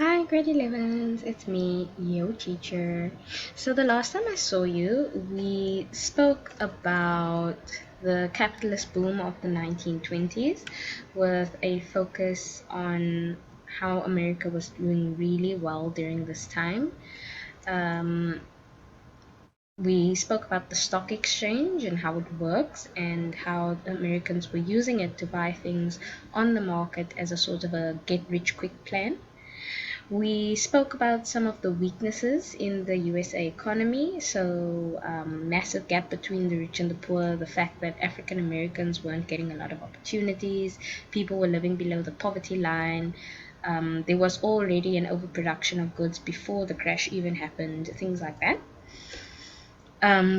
Hi, grade 11s. It's me, yo teacher. So, the last time I saw you, we spoke about the capitalist boom of the 1920s with a focus on how America was doing really well during this time. Um, we spoke about the stock exchange and how it works and how Americans were using it to buy things on the market as a sort of a get rich quick plan. We spoke about some of the weaknesses in the USA economy, so massive gap between the rich and the poor, the fact that African Americans weren't getting a lot of opportunities, people were living below the poverty line. There was already an overproduction of goods before the crash even happened, things like that.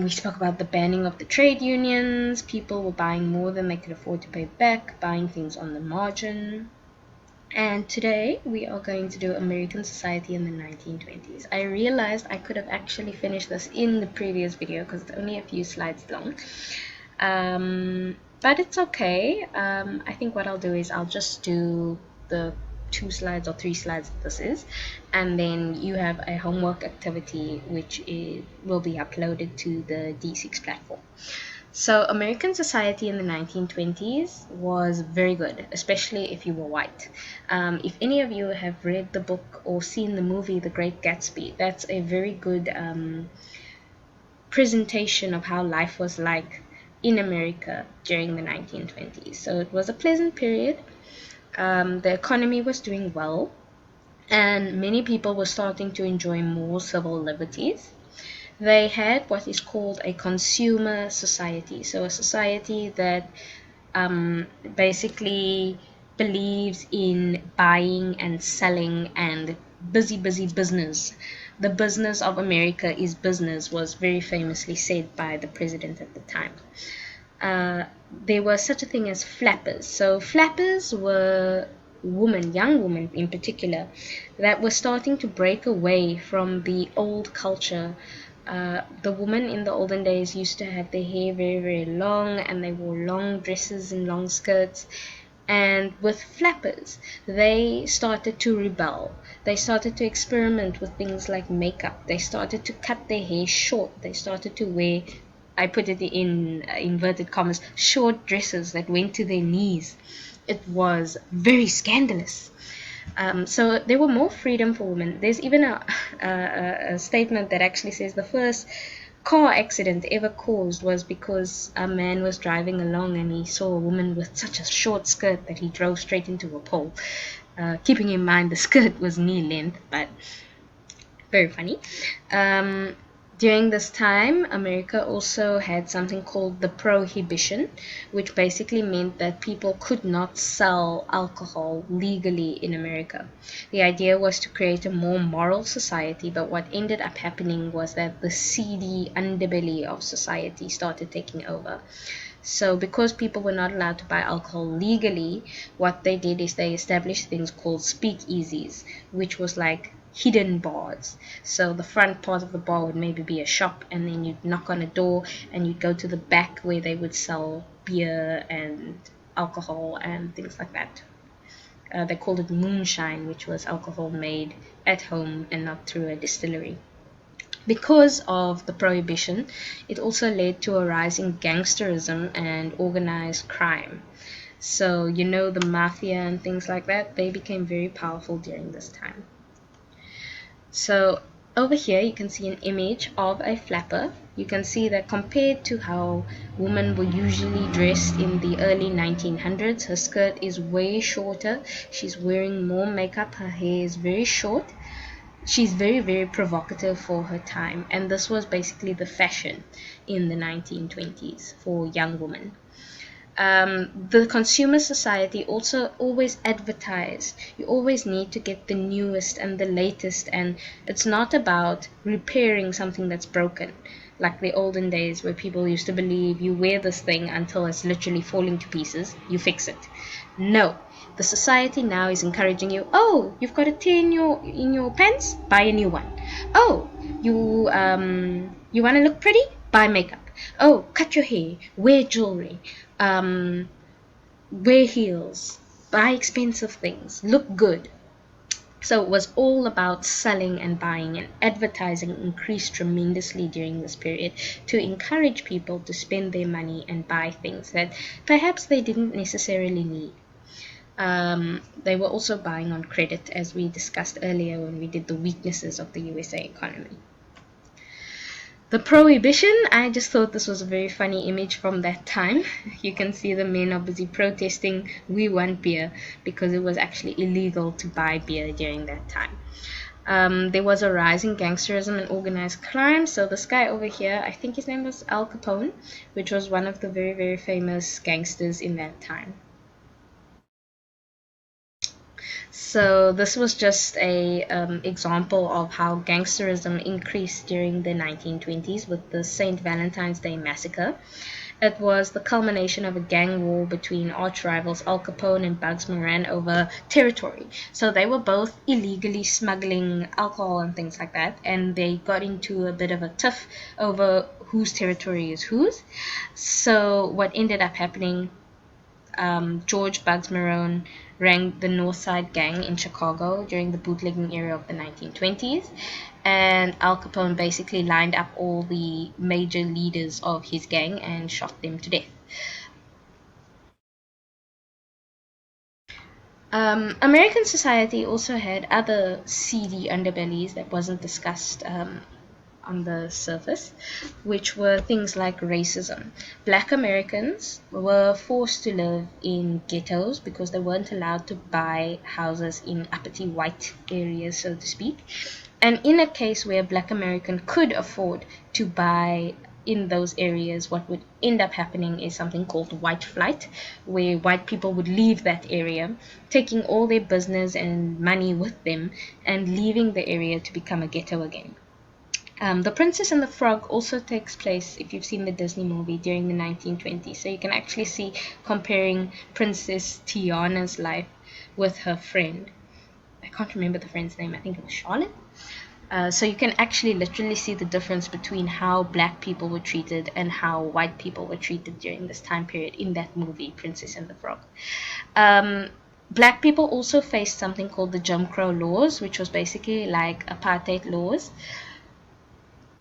We spoke about the banning of the trade unions. People were buying more than they could afford to pay back, buying things on the margin. And today we are going to do American society in the 1920s. I realized I could have actually finished this in the previous video because it's only a few slides long. But it's okay. I think what I'll do is I'll just do the 2 slides or 3 slides that this is, and then you have a homework activity which will be uploaded to the D6 platform. So, American society in the 1920s was very good, especially if you were white. If any of you have read the book or seen the movie The Great Gatsby, that's a very good presentation of how life was like in America during the 1920s. So, it was a pleasant period. The economy was doing well, and many people were starting to enjoy more civil liberties. They had what is called a consumer society. So, a society that basically believes in buying and selling and busy business. The business of America is business, was very famously said by the president at the time. There was such a thing as flappers. So, flappers were women, young women in particular, that were starting to break away from the old culture. The women in the olden days used to have their hair very long, and they wore long dresses and long skirts. And with flappers, they started to rebel. They started to experiment with things like makeup. They started to cut their hair short. They started to wear, I put it in inverted commas, short dresses that went to their knees. It was very scandalous. So there were more freedom for women. There's even a statement that actually says the first car accident ever caused was because a man was driving along and he saw a woman with such a short skirt that he drove straight into a pole. Keeping in mind the skirt was knee length, but very funny. During this time, America also had something called the Prohibition, which basically meant that people could not sell alcohol legally in America. The idea was to create a more moral society, but what ended up happening was that the seedy underbelly of society started taking over. So, because people were not allowed to buy alcohol legally, what they did is they established things called speakeasies, which was like hidden bars. So the front part of the bar would maybe be a shop, and then you'd knock on a door and you'd go to the back where they would sell beer and alcohol and things like that. They called it moonshine, which was alcohol made at home and not through a distillery. Because of the prohibition, it also led to a rise in gangsterism and organized crime. So, the mafia and things like that, they became very powerful during this time. So over here you can see an image of a flapper. You can see that compared to how women were usually dressed in the early 1900s, her skirt is way shorter. She's wearing more makeup. Her hair is very short. She's very provocative for her time, and this was basically the fashion in the 1920s for young women. The consumer society also always advertised. You always need to get the newest and the latest, and it's not about repairing something that's broken like the olden days where people used to believe you wear this thing until it's literally falling to pieces, you fix it. No, the society now is encouraging you. Oh, you've got a tear in your pants, buy a new one. Oh, you want to look pretty, buy makeup. Oh, cut your hair, wear jewelry, wear heels, buy expensive things, look good. So it was all about selling and buying, and advertising increased tremendously during this period to encourage people to spend their money and buy things that perhaps they didn't necessarily need. They were also buying on credit, as we discussed earlier when we did the weaknesses of the USA economy. The Prohibition, I just thought this was a very funny image from that time. You can see the men are busy protesting, "We want beer," because it was actually illegal to buy beer during that time. There was a rise in gangsterism and organized crime. So this guy over here, I think his name was Al Capone, which was one of the very, very famous gangsters in that time. So this was just a example of how gangsterism increased during the 1920s with the St. Valentine's Day Massacre. It was the culmination of a gang war between arch rivals Al Capone and Bugs Moran over territory. So they were both illegally smuggling alcohol and things like that, and they got into a bit of a tiff over whose territory is whose. So what ended up happening, George Bugs Marone ran the North Side Gang in Chicago during the bootlegging era of the 1920s, and Al Capone basically lined up all the major leaders of his gang and shot them to death. American society also had other seedy underbellies that wasn't discussed on the surface, which were things like racism. Black Americans were forced to live in ghettos because they weren't allowed to buy houses in uppity white areas, so to speak. And in a case where a Black American could afford to buy in those areas, what would end up happening is something called white flight, where white people would leave that area, taking all their business and money with them, and leaving the area to become a ghetto again. The Princess and the Frog also takes place, if you've seen the Disney movie, during the 1920s. So you can actually see comparing Princess Tiana's life with her friend. I can't remember the friend's name. I think it was Charlotte. So you can actually literally see the difference between how black people were treated and how white people were treated during this time period in that movie, Princess and the Frog. Black people also faced something called the Jim Crow laws, which was basically like apartheid laws,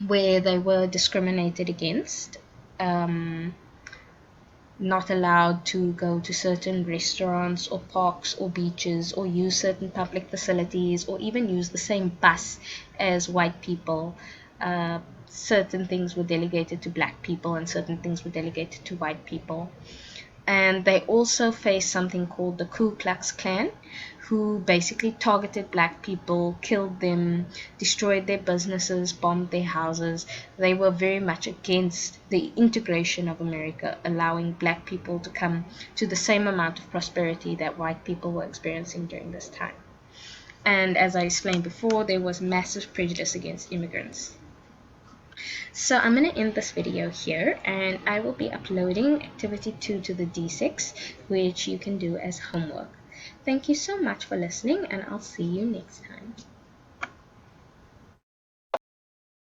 where they were discriminated against, not allowed to go to certain restaurants or parks or beaches or use certain public facilities or even use the same bus as white people. Certain things were delegated to black people and certain things were delegated to white people. And they also faced something called the Ku Klux Klan, who basically targeted black people, killed them, destroyed their businesses, bombed their houses. They were very much against the integration of America, allowing black people to come to the same amount of prosperity that white people were experiencing during this time. And as I explained before, there was massive prejudice against immigrants. So I'm going to end this video here, and I will be uploading activity 2 to the D6, which you can do as homework. Thank you so much for listening, and I'll see you next time.